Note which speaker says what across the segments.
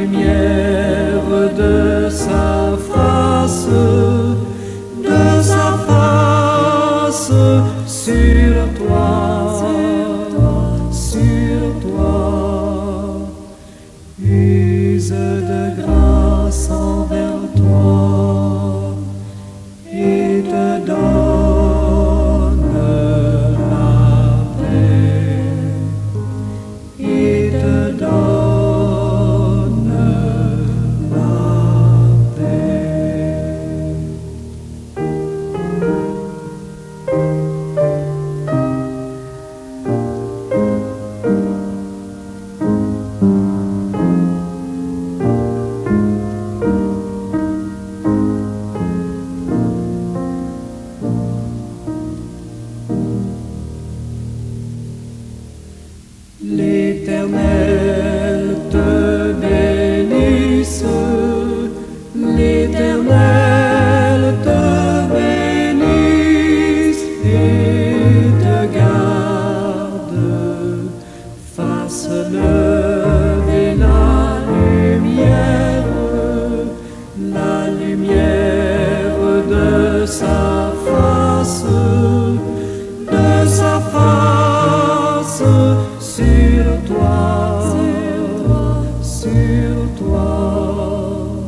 Speaker 1: lumière de sa face sur toi, use de grâce envers toi et te donne la paix, et te donne la paix. L'Éternel te bénisse, l'Éternel te bénisse et te garde, fasse lever la lumière de sa face sur toi,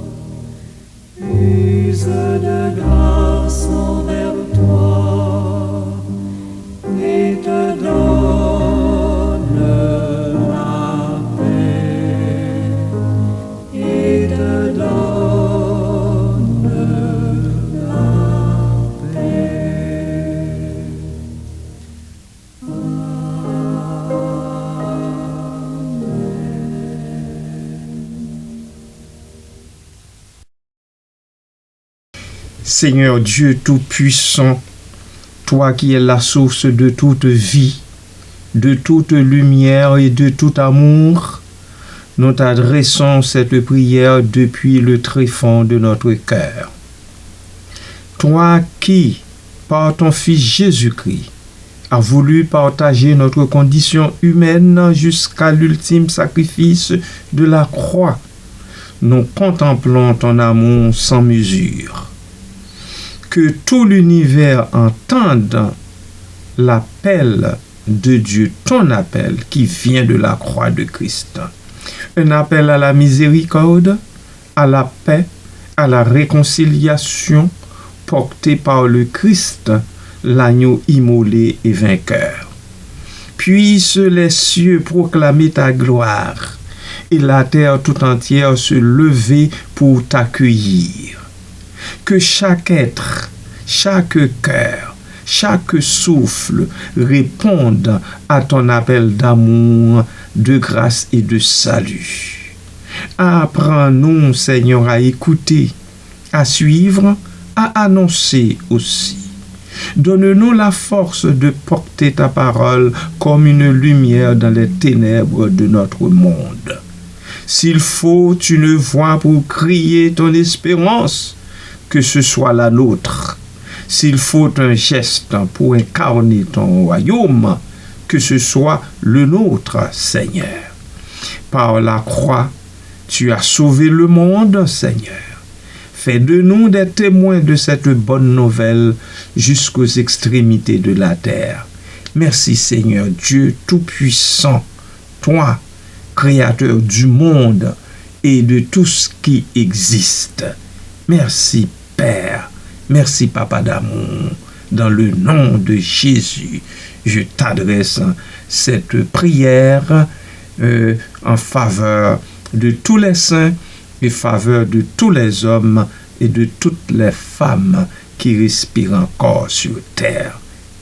Speaker 1: use de grâce envers toi et te donne la paix, et te donne la paix.
Speaker 2: Seigneur Dieu Tout-Puissant, toi qui es la source de toute vie, de toute lumière et de tout amour, nous t'adressons cette prière depuis le tréfonds de notre cœur. Toi qui, par ton Fils Jésus-Christ, as voulu partager notre condition humaine jusqu'à l'ultime sacrifice de la croix, nous contemplons ton amour sans mesure. Que tout l'univers entende l'appel de Dieu, ton appel qui vient de la croix de Christ. Un appel à la miséricorde, à la paix, à la réconciliation, porté par le Christ, l'agneau immolé et vainqueur. Puissent les cieux proclamer ta gloire et la terre tout entière se lever pour t'accueillir. Que chaque être, chaque cœur, chaque souffle réponde à ton appel d'amour, de grâce et de salut. Apprends-nous, Seigneur, à écouter, à suivre, à annoncer aussi. Donne-nous la force de porter ta parole comme une lumière dans les ténèbres de notre monde. S'il faut une voix pour crier ton espérance, que ce soit la nôtre. S'il faut un geste pour incarner ton royaume, que ce soit le nôtre, Seigneur. Par la croix, tu as sauvé le monde, Seigneur. Fais de nous des témoins de cette bonne nouvelle jusqu'aux extrémités de la terre. Merci, Seigneur Dieu Tout-Puissant, toi, Créateur du monde et de tout ce qui existe. Merci, Père, merci Papa d'amour, dans le nom de Jésus, je t'adresse cette prière en faveur de tous les saints et faveur de tous les hommes et de toutes les femmes qui respirent encore sur terre.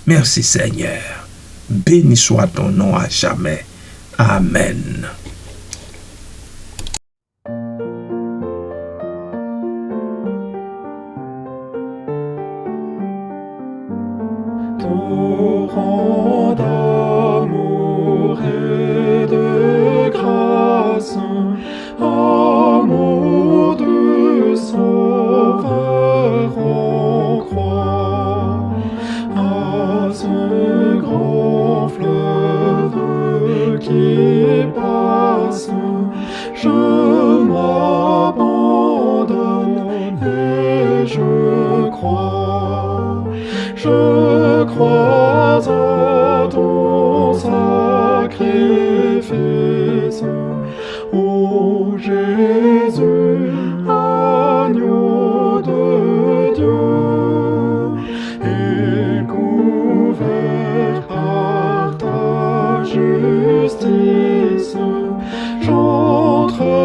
Speaker 2: Merci Seigneur, béni soit ton nom à jamais. Amen.
Speaker 1: Torrent d'amour et de grâce, amour de Sauveur en croix, à ce grand fleuve qui passe, je crois en ton sacrifice, ô Jésus, agneau de Dieu, et couvert par ta justice, j'entrerai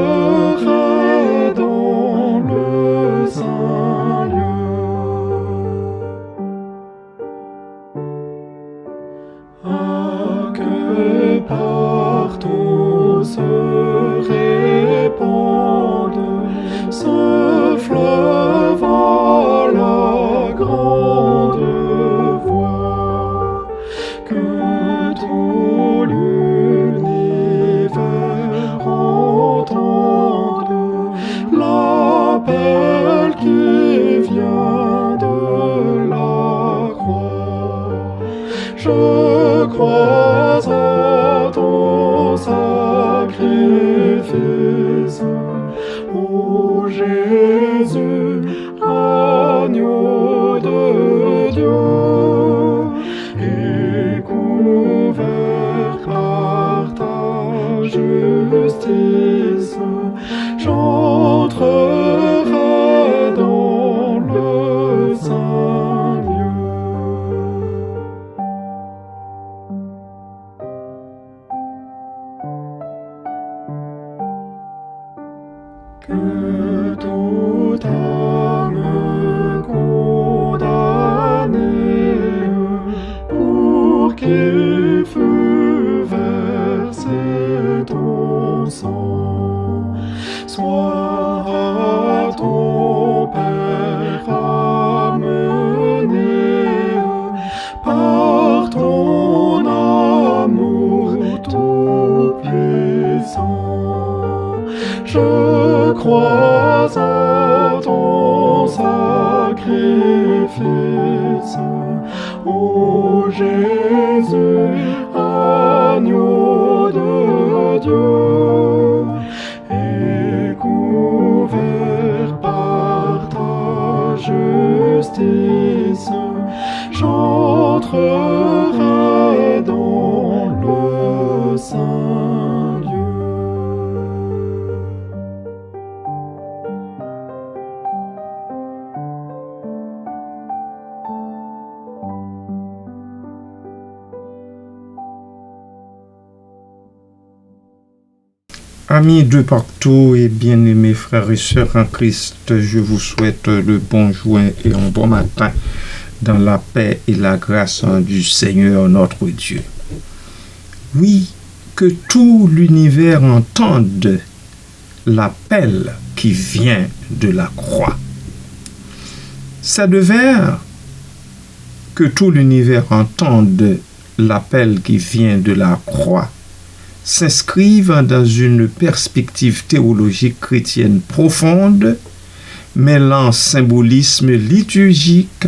Speaker 1: dans le saint lieu. Ah, que partout se répande ce fleuve à la grande voix, que tout l'univers entende l'appel qui vient de la croix. Je crois en ton sacrifice, ô Jésus, agneau de Dieu, et couvert par ta justice, j'entrerai dans le saint lieu. Que toute âme condamnée pour qui fut versé ton sang soit à ton Père amenée par ton amour tout-puissant. Je crois en ton sacrifice, ô Jésus, agneau de Dieu, et couvert par ta justice, j'entrerai dans le saint lieu.
Speaker 2: Amis de partout et bien-aimés frères et sœurs en Christ, je vous souhaite le bon jour et un bon matin dans la paix et la grâce du Seigneur notre Dieu. Oui, que tout l'univers entende l'appel qui vient de la croix. Ça devait que tout l'univers entende l'appel qui vient de la croix s'inscrivent dans une perspective théologique chrétienne profonde, mêlant symbolisme liturgique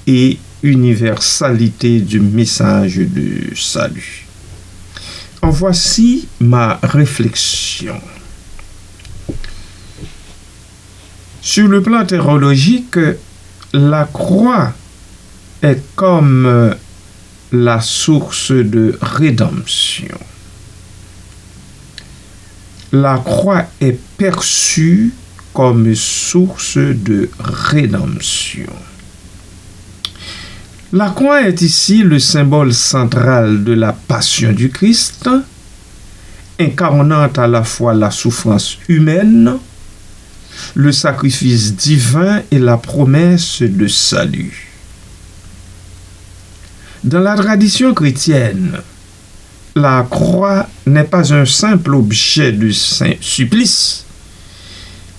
Speaker 2: et universalité du message de salut. En voici ma réflexion. Sur le plan théologique, la croix est comme la source de rédemption. La croix est perçue comme source de rédemption. La croix est ici le symbole central de la passion du Christ, incarnant à la fois la souffrance humaine, le sacrifice divin et la promesse de salut. Dans la tradition chrétienne, la croix n'est pas un simple objet de supplice,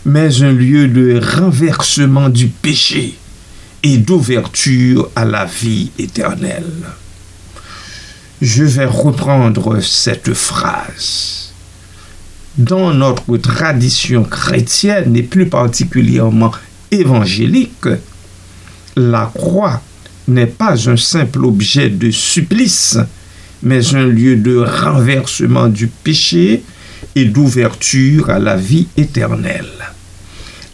Speaker 2: mais un lieu de renversement du péché et d'ouverture à la vie éternelle. Je vais reprendre cette phrase. Dans notre tradition chrétienne et plus particulièrement évangélique, la croix n'est pas un simple objet de supplice, mais un lieu de renversement du péché et d'ouverture à la vie éternelle.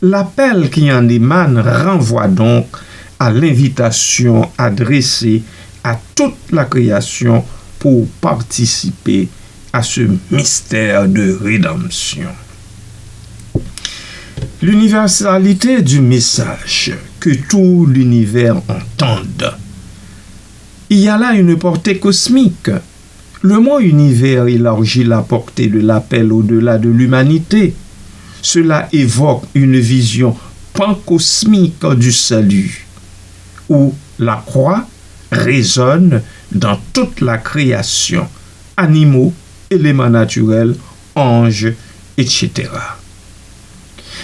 Speaker 2: L'appel qui en émane renvoie donc à l'invitation adressée à toute la création pour participer à ce mystère de rédemption. L'universalité du message, que tout l'univers entende. Il y a là une portée cosmique. Le mot univers élargit la portée de l'appel au-delà de l'humanité. Cela évoque une vision pancosmique du salut, où la croix résonne dans toute la création, animaux, éléments naturels, anges, etc.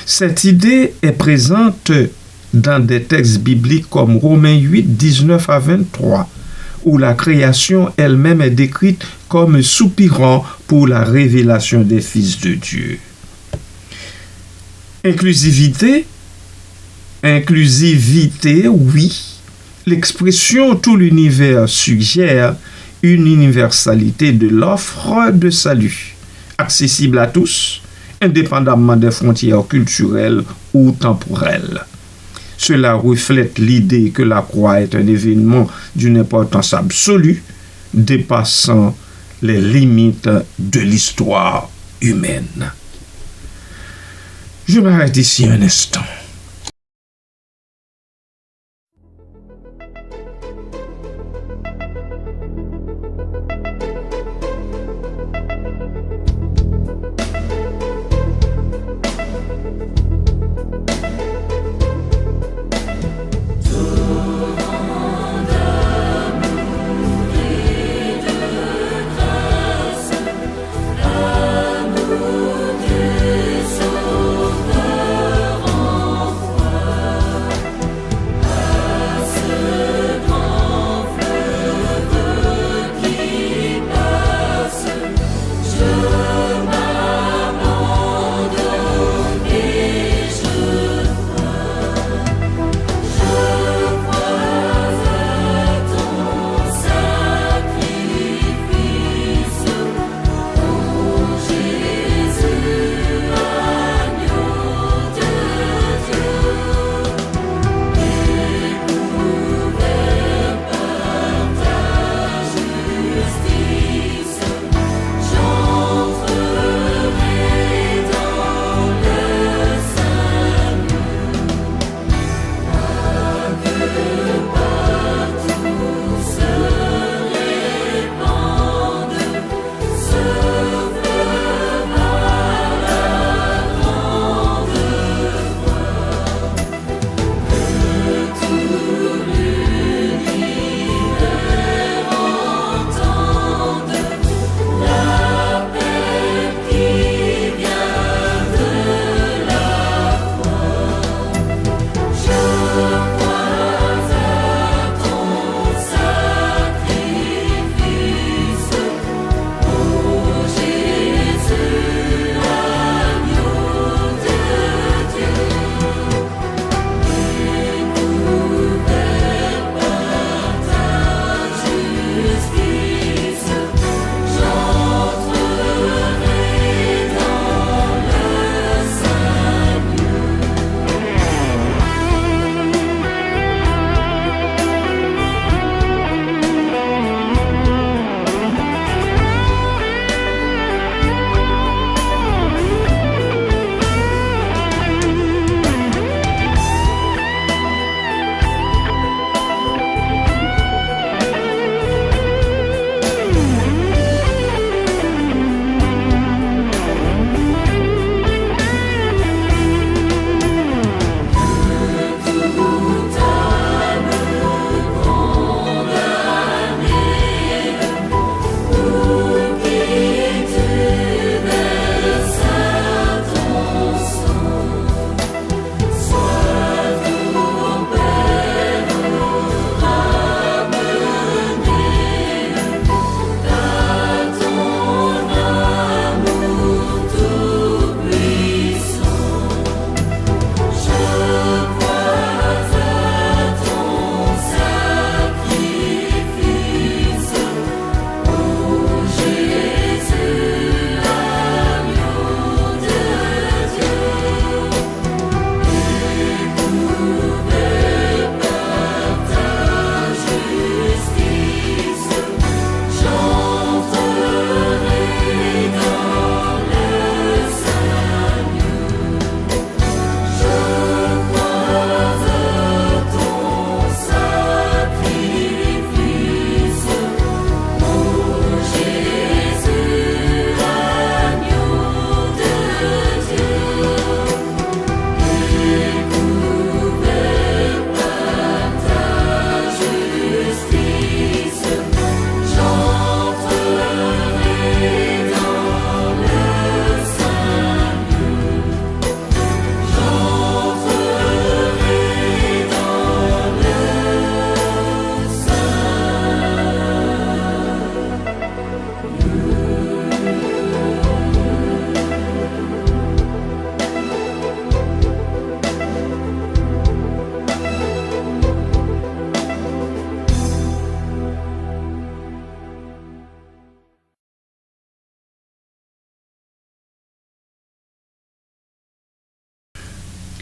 Speaker 2: Cette idée est présente dans des textes bibliques comme Romains 8, 19 à 23, où la création elle-même est décrite comme soupirant pour la révélation des fils de Dieu. Inclusivité, oui. L'expression tout l'univers suggère une universalité de l'offre de salut, accessible à tous, indépendamment des frontières culturelles ou temporelles. Cela reflète l'idée que la croix est un événement d'une importance absolue, dépassant les limites de l'histoire humaine. Je m'arrête ici un instant.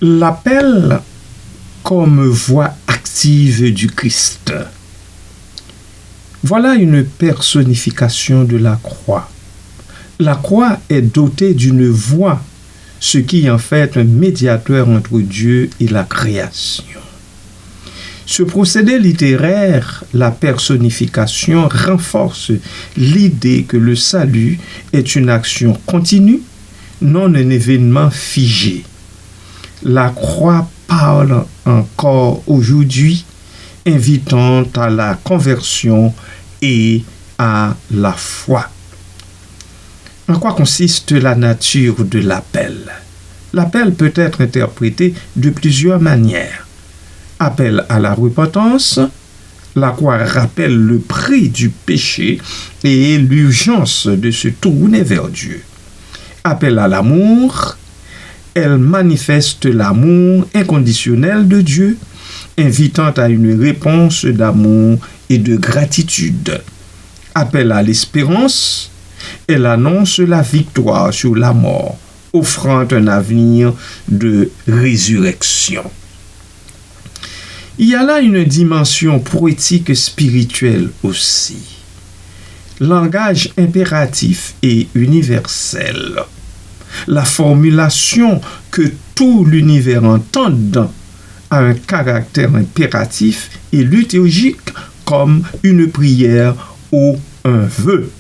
Speaker 2: L'appel comme voix active du Christ. Voilà une personnification de la croix. La croix est dotée d'une voix, ce qui en fait un médiateur entre Dieu et la création. Ce procédé littéraire, la personnification, renforce l'idée que le salut est une action continue, non un événement figé. La croix parle encore aujourd'hui, invitant à la conversion et à la foi. En quoi consiste la nature de l'appel? L'appel peut être interprété de plusieurs manières. Appel à la repentance, la croix rappelle le prix du péché et l'urgence de se tourner vers Dieu. Appel à l'amour, elle manifeste l'amour inconditionnel de Dieu, invitant à une réponse d'amour et de gratitude. Appel à l'espérance, elle annonce la victoire sur la mort, offrant un avenir de résurrection. Il y a là une dimension poétique spirituelle aussi. Langage impératif et universel. La formulation que tout l'univers entende a un caractère impératif et liturgique comme une prière ou un vœu.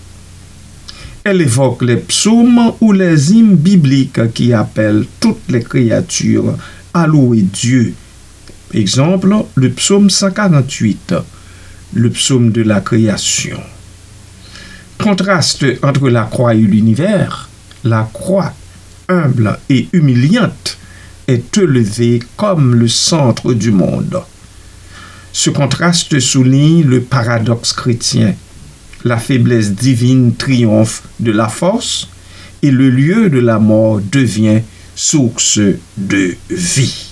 Speaker 2: Elle évoque les psaumes ou les hymnes bibliques qui appellent toutes les créatures à louer Dieu. Exemple, le psaume 148, le psaume de la création. Contraste entre la croix et l'univers, la croix, humble et humiliante, est élevée comme le centre du monde. Ce contraste souligne le paradoxe chrétien. La faiblesse divine triomphe de la force et le lieu de la mort devient source de vie.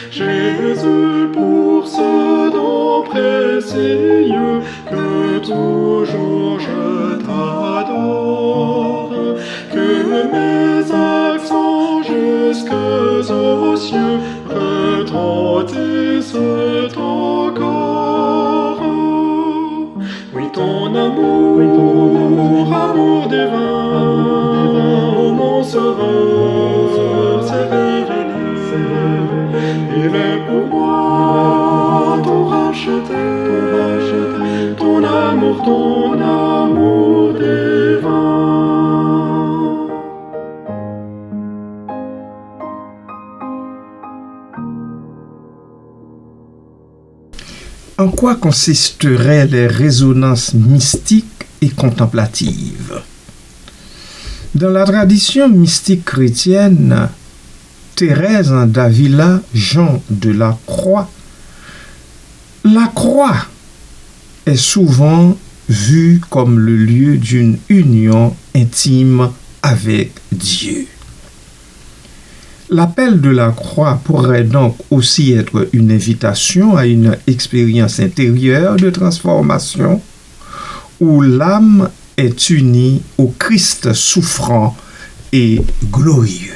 Speaker 1: Jésus, pour ce don précieux que toujours je t'adore, que mes accents jusques aux cieux retentissent encore. Oui, ton amour, amour divin, ô mon sauveur, s'est révélé. Il est pour moi ton racheté, ton amour divin.
Speaker 2: En quoi consisteraient les résonances mystiques et contemplatives? Dans la tradition mystique chrétienne, Thérèse d'Avila, Jean de la Croix est souvent vue comme le lieu d'une union intime avec Dieu. L'appel de la croix pourrait donc aussi être une invitation à une expérience intérieure de transformation où l'âme est unie au Christ souffrant et glorieux.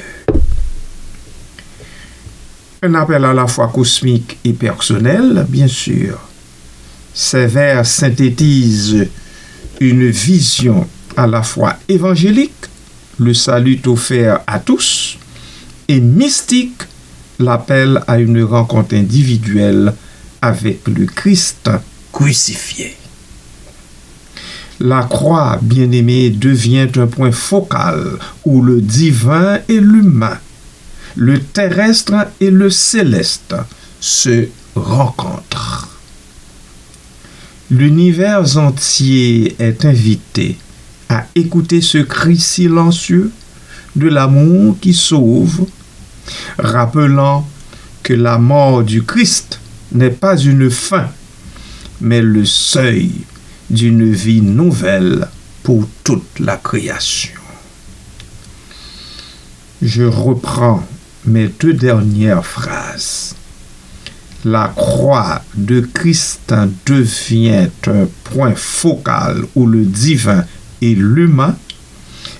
Speaker 2: Un appel à la fois cosmique et personnel, bien sûr. Ces vers synthétisent une vision à la fois évangélique, le salut offert à tous, et mystique, l'appel à une rencontre individuelle avec le Christ crucifié. La croix, bien-aimée, devient un point focal où le divin et l'humain, le terrestre et le céleste se rencontrent. L'univers entier est invité à écouter ce cri silencieux de l'amour qui sauve, rappelant que la mort du Christ n'est pas une fin, mais le seuil d'une vie nouvelle pour toute la création. Je reprends mes deux dernières phrases. La croix de Christ devient un point focal où le divin et l'humain,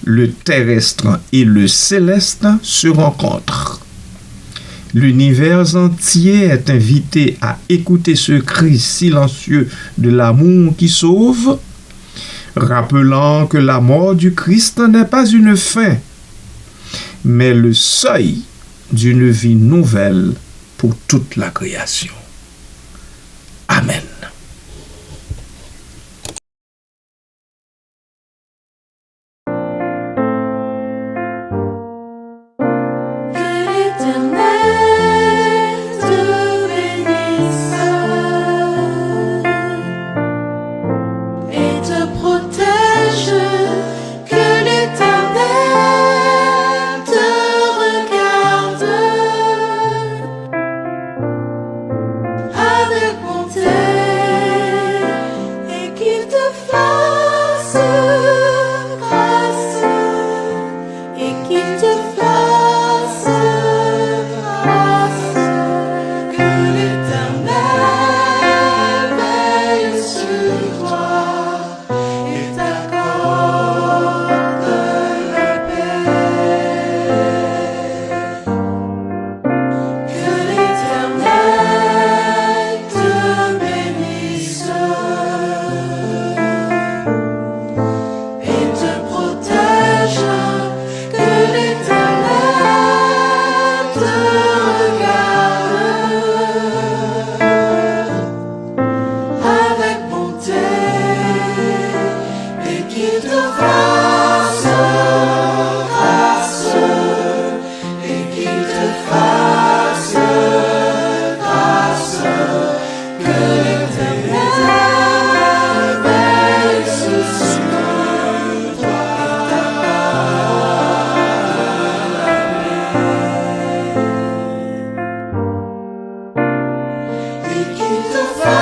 Speaker 2: le terrestre et le céleste se rencontrent. L'univers entier est invité à écouter ce cri silencieux de l'amour qui sauve, rappelant que la mort du Christ n'est pas une fin, mais le seuil d'une vie nouvelle pour toute la création. Amen.
Speaker 1: Et qu'il te fasse